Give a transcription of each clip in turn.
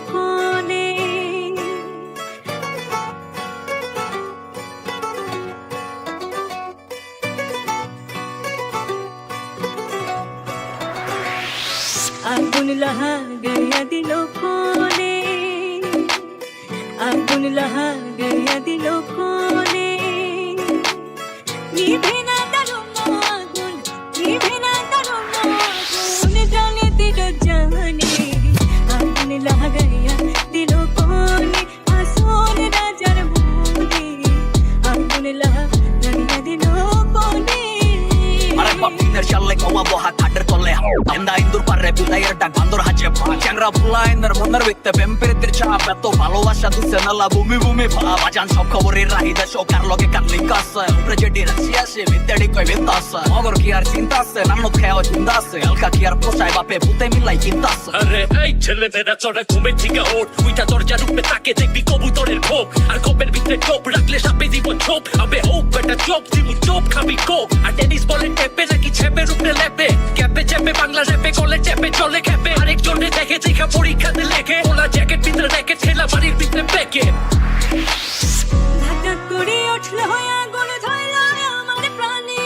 কোলে। আগুন লাগাইয়া দিল কোলে, আগুন লাগাইয়া দিল কোলে। নিভে না তার আগুন, নিভে না তার আগুন, জানে দিল জানে। আগুন লাগাইয়া দিল কোলে, আসল রাজার বলে। আগুন লাগাইয়া দিল কোলে। আরে বাপিনের চালে কওয়া বহা কাটের তলে এন্দা ইন্দুর পারে বিলাইয়ের ডাক বান্দর হাজে চ্যাংরা ফুলা এন্দার মনের ব্যক্তি প্রেমপ্রীতির চাপ এত ভালোবাসা দিছে নালা ভূমি ভূমি ভাব আজান সব খবরের রাহিদা সকার লগে কাটলি কাছে উপরে যেটি রাশি আসে বিদ্যাড়ি কই বিন্দাসে মগর কি আর চিন্তা আছে নান্নত খেয়াও চিন্তা আছে এলকা কি আর পোষায় বাপে পুতে মিলাই চিন্তা আছে। আরে এই ছেলেমেয়েরা চড়ে ঘুমের থেকে ওঠ, উইটা দরজার উপরে তাকে দেখবি কবুতরের খোপ, আর খোপের ভিতরে টোপ রাখলে সাপে দিব ছোপ। আবে হোপ বেটা চোপ দিব চোপ খাবি কোপ, আর টেনিস বলের টেপে নাকি ছেপের উপরে লেপে ক্যাপে চেপে বাংলা র্যাপে গলে চেপে চলে খেপে। আরেকজনে দেখে দেখা পরীক্ষাতে লেখে ওলা জ্যাকেট ভিতরে রেখে ঠেলা বাড়ির ভিতরে পেকে। ধাক্কা করে উঠলো আগুন ধরল আমার প্রাণে।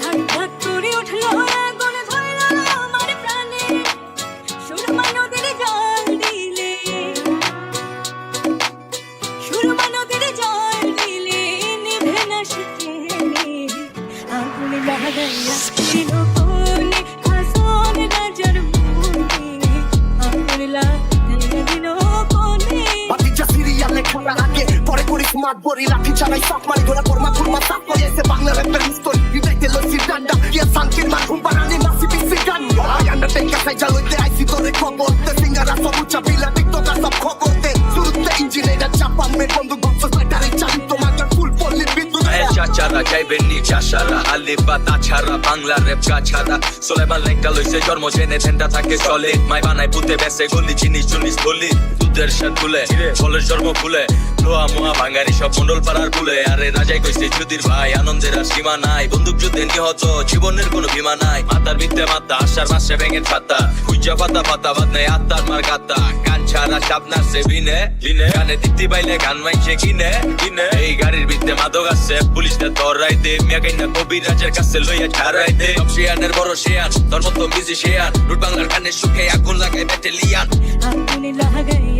ধাক্কা করে উঠলো আগুন ধরল আমার প্রাণে। সুরমা নদীর জল দিলে, সুরমা নদীর জল দিলে নিভে না সেখানে। আগুন লাগাইয়া দিল কোলে, আসল রাজার বলে। আগুন লাগাইয়া দিল কোলে। বাতিজা সিরিয়ালে খেলার আগে পরে করি স্মার্ট বড়ি লাঠি চালাই সব মারি ধরে পরমা কুরমা সাপ করে এসে বাংলা র্যাপের মিস্টরি বিদাইতে লইছি ডান্ডা ইয়া শান্তির মারহুম বানানি মাসি বিসি গান আই আন্ডারটেকার সাইজা লইতে আইছি তোরে খবর তে সিঙ্গারা সব উচ্চা বিলা টিকটকার সব খবর দে শুরুতে ইঞ্জিনিয়ার চাপা মে বন্ধু বক্স ব্যাটারি চালিত মাগার ফুল পল্লি বিদ্যুৎ চাচারা যাইবেননি চাষারা আলিফা তাছাড়া বাংলা রেপ গাছারা সোলেমান লেঙ্কা লইছে জন্ম জেনে ঝেন্ডা থাকে চলে মাই বানাই পুঁতে বেসে গলি জিনিস জুনিস বলি দুধের সাথ তুলে ফলের জন্ম ফুলে লোয়া মোয়া ভাঙ্গারি সব মন্ডল পাড়ার ফুলে আরে রাজাই কইছে যুদির ভাই আনন্দের আর সীমা নাই বন্দুক যুদ্ধে নিহত জীবনের কোনো ভীমা নাই মাতার বিদ্যে মাতা আশার মাসে ভেঙে পাতা হুইজা পাতা পাতা বাদ নেই আত্মার মার গাতা গান ছাড়া সাবনার সে বিনে বিনে গানে দিতে পাইলে গান মাইছে কিনে কিনে এই গাড়ির বিদ্যে মাদক আছে পুলিশ নে ধরাই দে মিয়াগাইনা কবির রাজের কাছে লইয়া ছাড়াই দে শিয়ানের বড় শিয়ান তোর মতো মিউজিশিয়ান রুট বাংলার গানের সুখে আগুন লাগাই ব্যাটালিয়ান। আগুন লাগাইয়া